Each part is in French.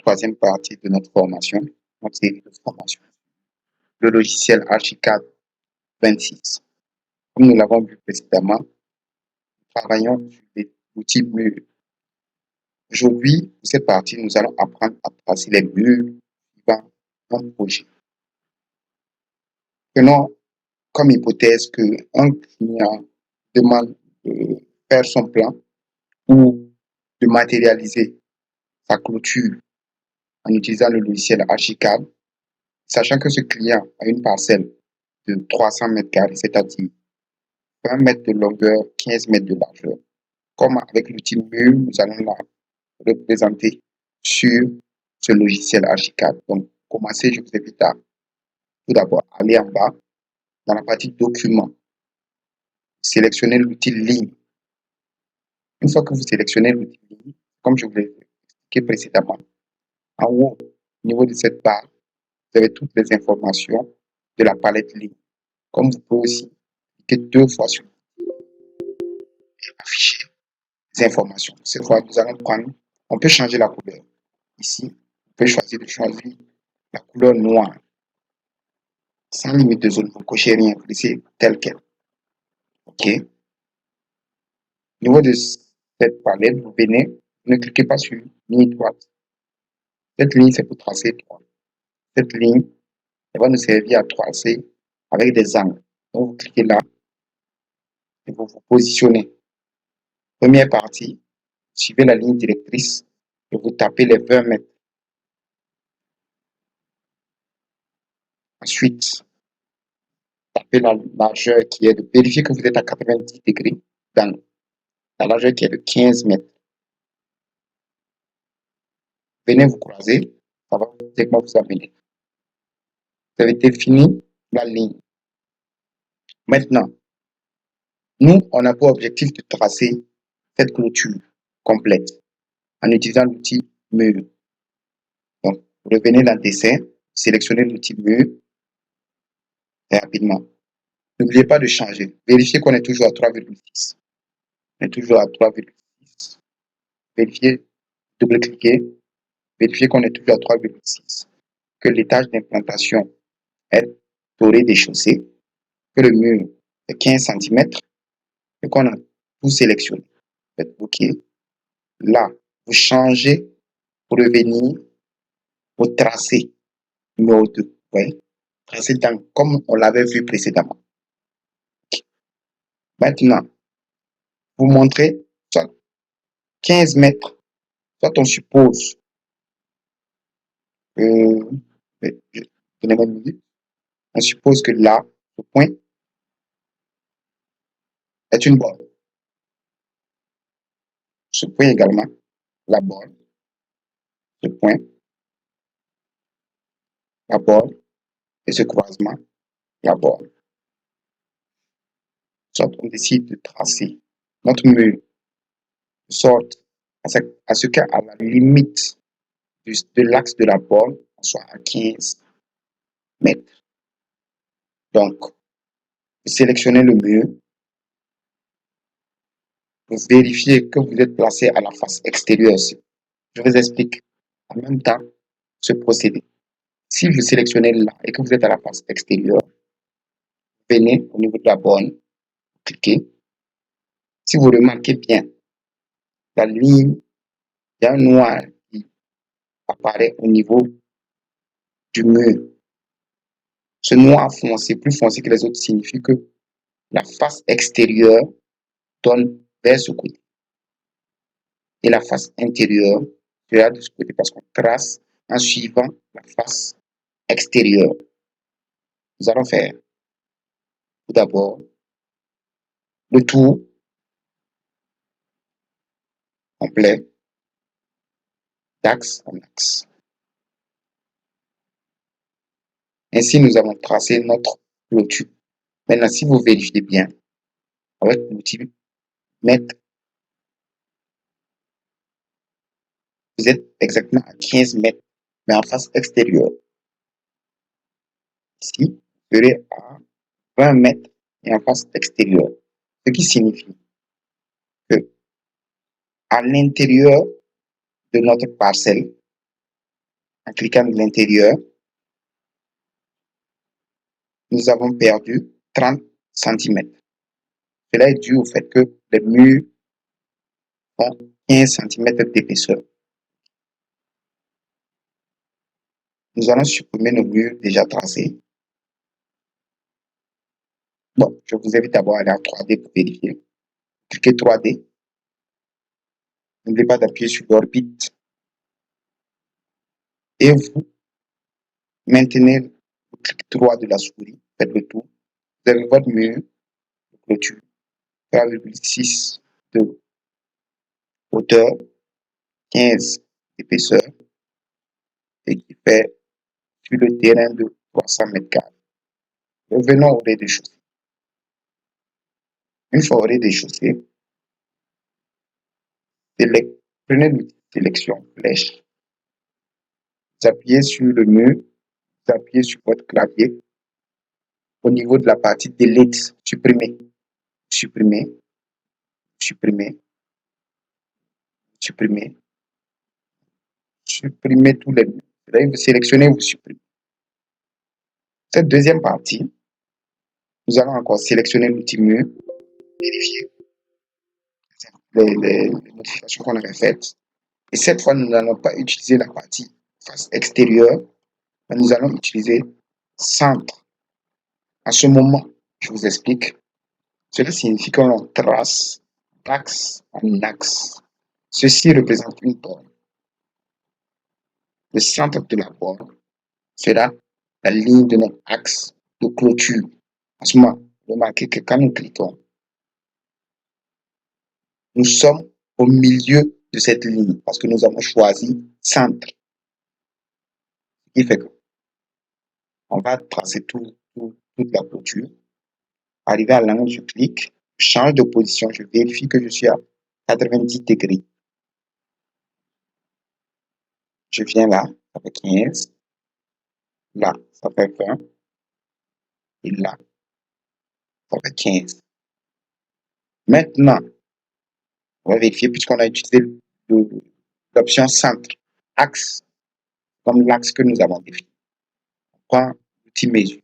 troisième partie de notre formation, notre série de formation, le logiciel Archicad 26. Comme nous l'avons vu précédemment, nous travaillons sur l'outil mur. Aujourd'hui, pour cette partie, nous allons apprendre à tracer les murs suivant un projet. Prenons comme hypothèse qu'un client demande de faire son plan ou de matérialiser sa clôture en utilisant le logiciel Archicad, sachant que ce client a une parcelle de 300 mètres carrés, c'est-à-dire 20 mètres de longueur, 15 mètres de largeur. Comme avec l'outil mur, nous allons la représenter sur ce logiciel Archicad. Donc, pour commencer, je vous invite à tout d'abord aller en bas dans la partie document, sélectionner l'outil ligne. Une fois que vous sélectionnez l'outil ligne, comme je vous l'ai expliqué précédemment, en haut, au niveau de cette barre, vous avez toutes les informations de la palette ligne. Comme vous pouvez aussi cliquer deux fois sur et afficher les informations. Cette fois, nous allons prendre, on peut changer la couleur. Ici, vous pouvez choisir de choisir la couleur noire. Sans limite de zone, vous ne cochez rien, vous laissez tel quel. OK. Au niveau de cette palette, vous venez, ne cliquez pas sur ligne droite. Cette ligne, c'est pour tracer droit. Cette ligne, elle va nous servir à tracer avec des angles. Donc, vous cliquez là et vous vous positionnez. Première partie, suivez la ligne directrice et vous tapez les 20 mètres. Ensuite, tapez la largeur qui est de, vérifiez que vous êtes à 90 degrés d'angle. La largeur qui est de 15 mètres. Venez vous croiser, ça va directement vous amener. Vous avez défini la ligne. Maintenant, nous, on a pour objectif de tracer cette clôture complète en utilisant l'outil mur. Donc, revenez dans le dessin, sélectionnez l'outil mur et rapidement. N'oubliez pas de changer. Vérifiez qu'on est toujours à 3,6. On est toujours à 3,6. Vérifiez, double-cliquez. Vérifiez qu'on est toujours à 3,6. Que l'étage d'implantation est doré des chaussées. Que le mur est 15 cm. Et qu'on a tout sélectionné. Faites OK. Là, vous changez pour revenir au tracé numéro 2. Vous voyez? Tracé dans, comme on l'avait vu précédemment. Maintenant, vous montrez soit 15 mètres, soit on suppose, donnez-moi une minute, on suppose que là, ce point est une borne. Ce point également, la borne, ce point, la borne, et ce croisement, la borne. Soit on décide de tracer notre mur de sorte à ce qu'à la limite de l'axe de la borne, on soit à 15 mètres. Donc, vous sélectionnez le mur, vous vérifiez que vous êtes placé à la face extérieure. Je vous explique en même temps ce procédé. Si vous sélectionnez là et que vous êtes à la face extérieure, venez au niveau de la borne, cliquez. Si vous remarquez bien, la ligne, il y a un noir qui apparaît au niveau du mur. Ce noir foncé, plus foncé que les autres, signifie que la face extérieure donne vers ce côté. Et la face intérieure sera de ce côté parce qu'on trace en suivant la face extérieure. Nous allons faire tout d'abord le tour complet d'axe en axe. Ainsi, nous avons tracé notre clôture. Maintenant, si vous vérifiez bien, avec l'outil mètre, vous êtes exactement à 15 mètres, mais en face extérieure. Ici, vous serez à 20 mètres et en face extérieure. Ce qui signifie que à l'intérieur de notre parcelle, en cliquant de l'intérieur, nous avons perdu 30 cm. Cela est dû au fait que les murs ont 15 cm d'épaisseur. Nous allons supprimer nos murs déjà tracés. Bon, je vous invite d'abord à aller en 3D pour vérifier. Cliquez 3D. N'oubliez pas d'appuyer sur l'orbite. Et vous maintenez le clic droit de la souris. Faites le tour. Vous avez votre mur de clôture. 3,6 de hauteur, 15 d'épaisseur et qui fait sur le terrain de 300 mètres carrés. Revenons au rez-de-chaussée. Une fois au rez-de-chaussée, prenez l'outil sélection flèche, vous appuyez sur le mur, vous appuyez sur votre clavier. Au niveau de la partie delete, supprimer, supprimer, supprimer, supprimer, supprimer tous les murs. Là, vous sélectionnez, vous supprimez. Cette deuxième partie, nous allons encore sélectionner l'outil mur, vérifier les modifications qu'on avait faites. Et cette fois, nous n'allons pas utiliser la partie face extérieure, mais nous allons utiliser centre. À ce moment, je vous explique. Cela signifie que l'on trace d'axe en axe. Ceci représente une borne. Le centre de la borne sera la ligne de notre axe de clôture. À ce moment, remarquez que quand nous cliquons, nous sommes au milieu de cette ligne parce que nous avons choisi centre. Ce qui fait que on va tracer toute la clôture. Arrivé à l'angle, je clique, je change de position, je vérifie que je suis à 90 degrés. Je viens là, ça fait 15. Là, ça fait 20. Et là, ça fait 15. Maintenant, on va vérifier puisqu'on a utilisé l'option centre, axe, comme l'axe que nous avons défini. On prend l'outil mesure,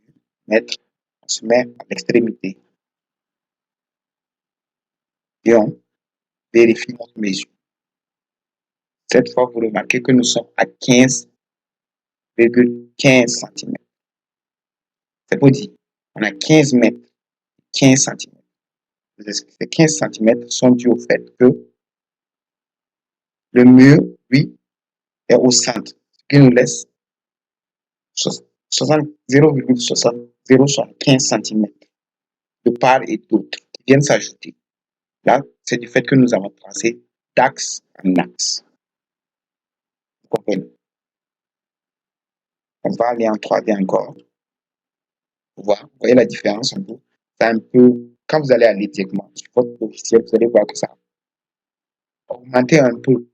mètre, on se met à l'extrémité et on vérifie notre mesure. Cette fois, vous remarquez que nous sommes à 15,15 cm. C'est pour dire, on a 15 mètres, 15 cm. Ces 15 cm sont dus au fait que le mur, lui, est au centre, ce qui nous laisse 0,75 cm de part et d'autre qui viennent s'ajouter. Là, c'est du fait que nous avons tracé d'axe en axe. Vous comprenez? On va aller en 3D encore. Vous voyez la différence un peu? C'est un peu, quand vous allez aller directement sur votre logiciel, vous allez voir que ça a augmenté un peu.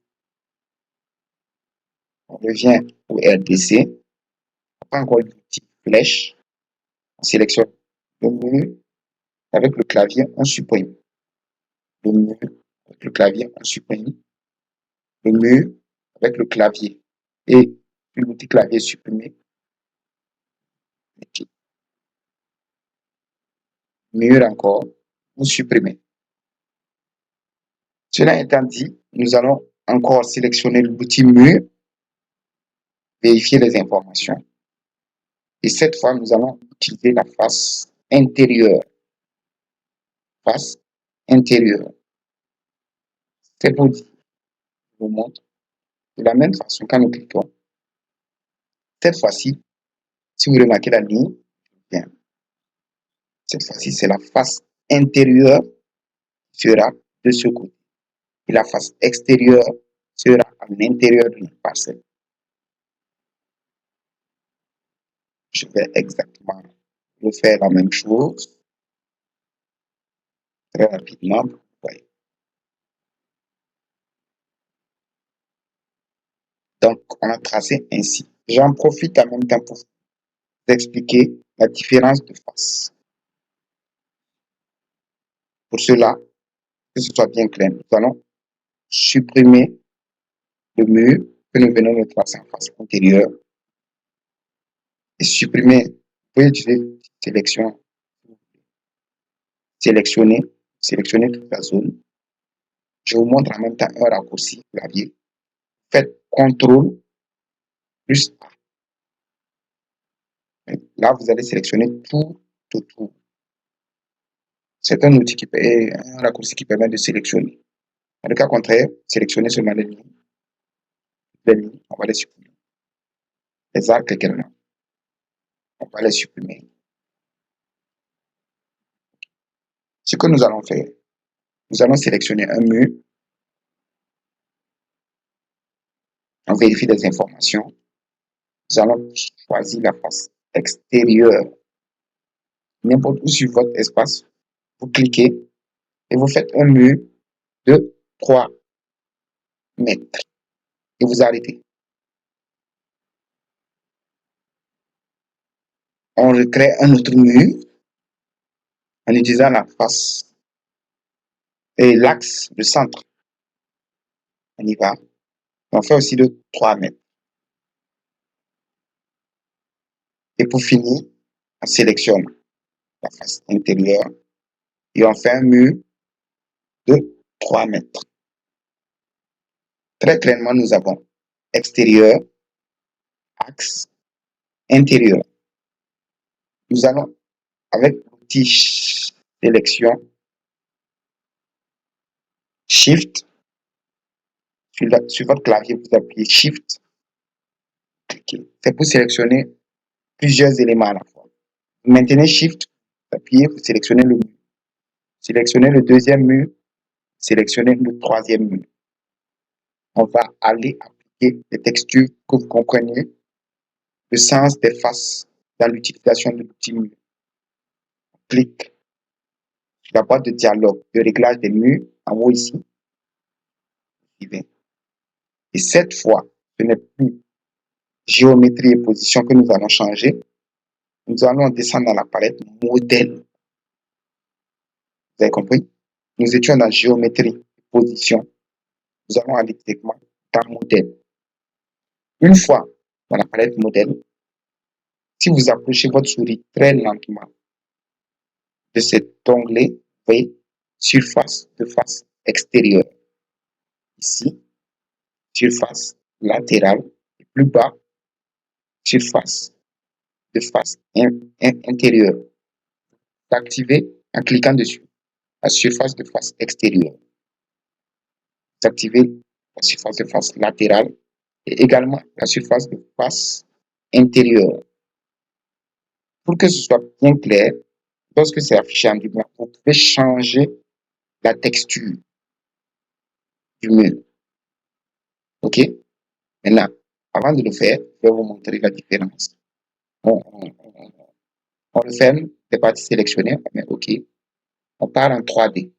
On revient au RDC. On prend encore l'outil flèche. On sélectionne le menu. Avec le clavier, on supprime. Le mur, avec le clavier, on supprime. Le mur, avec le clavier. Et l'outil clavier supprimé. Mur encore, vous supprimez. Cela étant dit, nous allons encore sélectionner l'outil mur, vérifier les informations. Et cette fois, nous allons utiliser la face intérieure. Face intérieure. C'est pour dire, je vous montre, de la même façon quand nous cliquons. Cette fois-ci, si vous remarquez la ligne, bien. Cette fois-ci, c'est la face intérieure qui sera de ce côté. Et la face extérieure sera à l'intérieur de notre parcelle. Je vais exactement refaire la même chose très rapidement. Ouais. Donc, on a tracé ainsi. J'en profite en même temps pour vous expliquer la différence de face. Pour cela, que ce soit bien clair, nous allons supprimer le mur que nous venons de tracer en face intérieure et supprimer. Vous pouvez utiliser sélection, sélectionner toute la zone. Je vous montre en même temps un raccourci clavier. Faites CTRL plus A. Là, vous allez sélectionner tout autour. C'est un outil un raccourci qui permet de sélectionner. Dans le cas contraire, sélectionnez seulement les lignes. Les lignes, on va les supprimer. Les arcs également, on va les supprimer. Ce que nous allons faire, nous allons sélectionner un mur. On vérifie des informations. Nous allons choisir la face extérieure. N'importe où sur votre espace, vous cliquez et vous faites un mur de 3 mètres et vous arrêtez. On recrée un autre mur en utilisant la face et l'axe, le centre. On y va. On fait aussi de 3 mètres. Et pour finir, on sélectionne la face intérieure et on fait un mur de 3 mètres. Très clairement, nous avons extérieur, axe, intérieur. Nous allons, avec l'outil sélection, Shift, sur votre clavier, vous appuyez Shift, cliquez. C'est pour sélectionner plusieurs éléments à la fois. Vous maintenez Shift, vous appuyez, vous sélectionnez le mur. Sélectionnez le deuxième mur, sélectionnez le troisième mur. On va aller appliquer les textures que vous compreniez le sens des faces dans l'utilisation de l'outil mur. On clique sur la boîte de dialogue de réglage des murs en haut ici. Et cette fois, ce n'est plus géométrie et position que nous allons changer. Nous allons descendre dans la palette modèle. Vous avez compris? Nous étions dans géométrie et position. Nous allons aller directement dans modèle. Une fois dans la palette modèle, si vous approchez votre souris très lentement de cet onglet, vous voyez surface de face extérieure. Ici, surface latérale et plus bas, surface de face intérieure. Activez en cliquant dessus la surface de face extérieure. Activez la surface de face latérale et également la surface de face intérieure. Pour que ce soit bien clair, lorsque c'est affiché en blanc, vous pouvez changer la texture du mur. OK? Maintenant, avant de le faire, je vais vous montrer la différence. On referme les parties sélectionnées, on met OK. On part en 3D.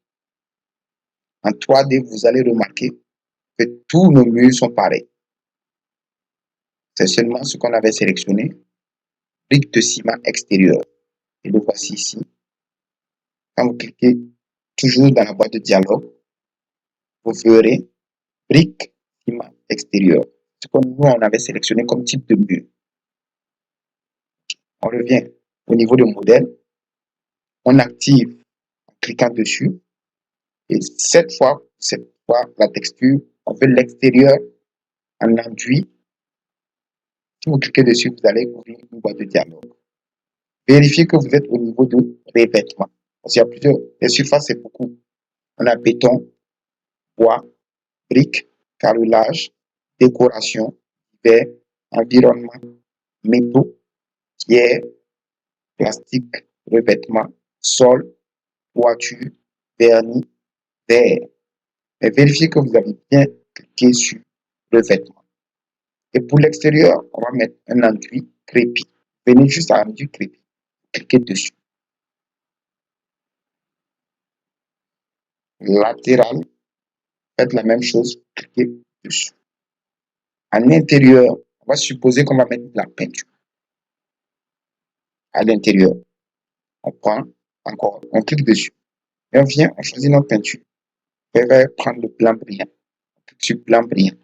En 3D, vous allez remarquer que tous nos murs sont pareils. C'est seulement ce qu'on avait sélectionné, brique de ciment extérieur. Et le voici ici. Quand vous cliquez toujours dans la boîte de dialogue, vous verrez brique ciment extérieur. Ce que nous, on avait sélectionné comme type de mur. On revient au niveau de modèle. On active en cliquant dessus. Et cette fois, la texture, on veut l'extérieur en enduit. Si vous cliquez dessus, vous allez ouvrir une boîte de dialogue. Vérifiez que vous êtes au niveau de revêtement. Parce qu'il y a plusieurs. Les surfaces, c'est beaucoup. On a béton, bois, briques, carrelage, décoration, verre, environnement, métaux, pierre, plastique, revêtement, sol, toiture, vernis, verre. Mais vérifiez que vous avez bien cliqué sur revêtement. Et pour l'extérieur, on va mettre un enduit crépi. Venez juste à enduit crépi. Cliquez dessus. Latéral, faites la même chose, cliquez dessus. À l'intérieur, on va supposer qu'on va mettre de la peinture. À l'intérieur, on prend encore, on clique dessus. Et on vient, on choisit notre peinture. On va prendre le blanc brillant. On clique sur blanc brillant.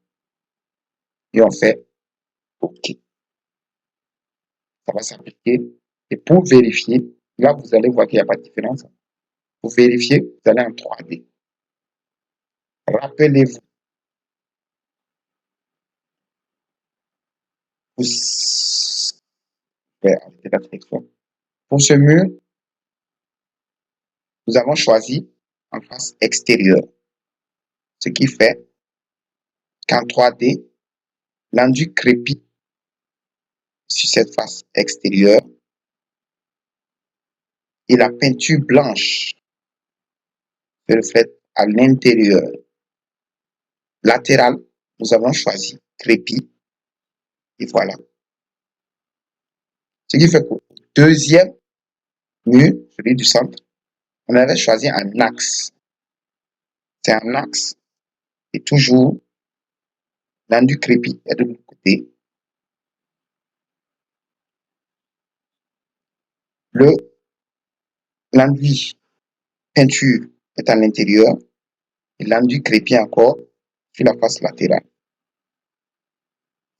et on fait OK. Ça va s'appliquer. Et pour vérifier, là, vous allez voir qu'il n'y a pas de différence. Pour vérifier, vous allez en 3D. Rappelez-vous, pour ce mur, nous avons choisi en face extérieure. Ce qui fait qu'en 3D, l'enduit crépit sur cette face extérieure et la peinture blanche se reflète à l'intérieur. Latéral, nous avons choisi crépi et voilà. Ce qui fait que le deuxième mur, celui du centre, on avait choisi un axe. C'est un axe et toujours l'enduit crépi est de l'autre côté. L'enduit peinture est à l'intérieur et l'enduit crépi encore sur la face latérale.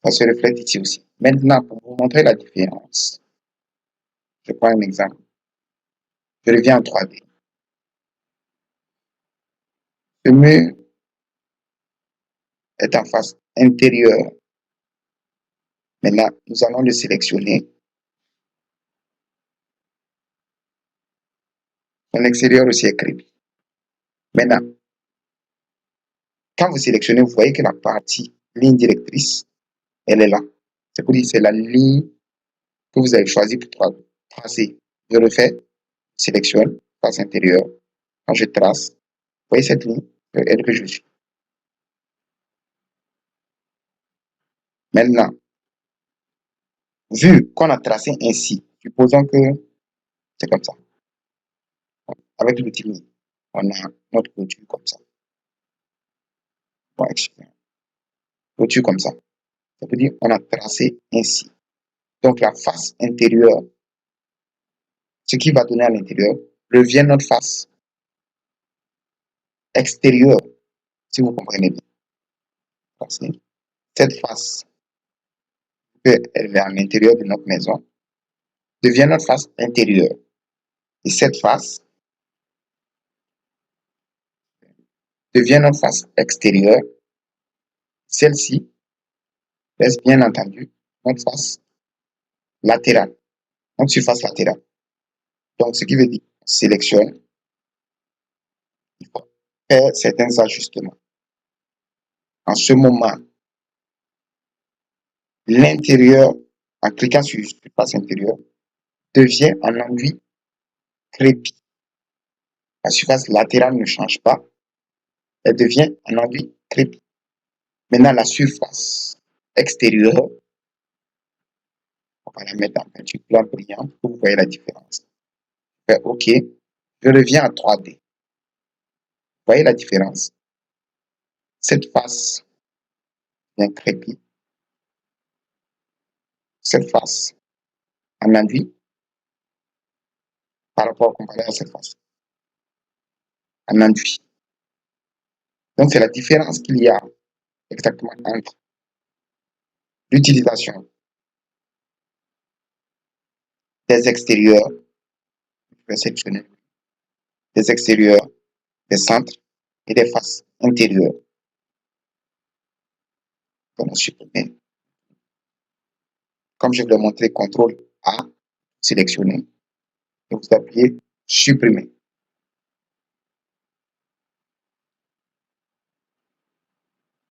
Ça se reflète ici aussi. Maintenant, pour vous montrer la différence, je prends un exemple. Je reviens en 3D. Ce mur est en face intérieure. Maintenant, nous allons le sélectionner. Son extérieur aussi est crépi. Maintenant, quand vous sélectionnez, vous voyez que la partie ligne directrice, elle est là. C'est pour dire que c'est la ligne que vous avez choisie pour tracer. Je refais, sélectionne, face intérieure. Quand je trace, vous voyez cette ligne, c'est elle que je suis. Maintenant, vu qu'on a tracé ainsi, supposons que c'est comme ça. Avec l'outil, on a notre clôture comme ça. Bon, clôture comme ça. Ça veut dire qu'on a tracé ainsi. Donc la face intérieure, ce qui va donner à l'intérieur, revient notre face extérieure, si vous comprenez bien. Cette face, elle est à l'intérieur de notre maison, devient notre face intérieure. Et cette face devient notre face extérieure. Celle-ci reste bien entendu notre face latérale, notre surface latérale. Donc, ce qui veut dire, on sélectionne, il faut faire certains ajustements. En ce moment, l'intérieur, en cliquant sur la surface intérieure, devient un enduit crépi. La surface latérale ne change pas, elle devient un enduit crépi. Maintenant, la surface extérieure, on va la mettre en peinture blanc brillant pour que vous voyez la différence. Je fais OK, je reviens en 3D. Vous voyez la différence? Cette face vient crépi. Cette face en enduit par rapport comparé à cette face en enduit. Donc, c'est la différence qu'il y a exactement entre l'utilisation des extérieurs, je vais sélectionner des extérieurs, des centres et des faces intérieures. On a supprimé. Comme je vous l'ai montré, CTRL A, sélectionner, et vous appuyez supprimer.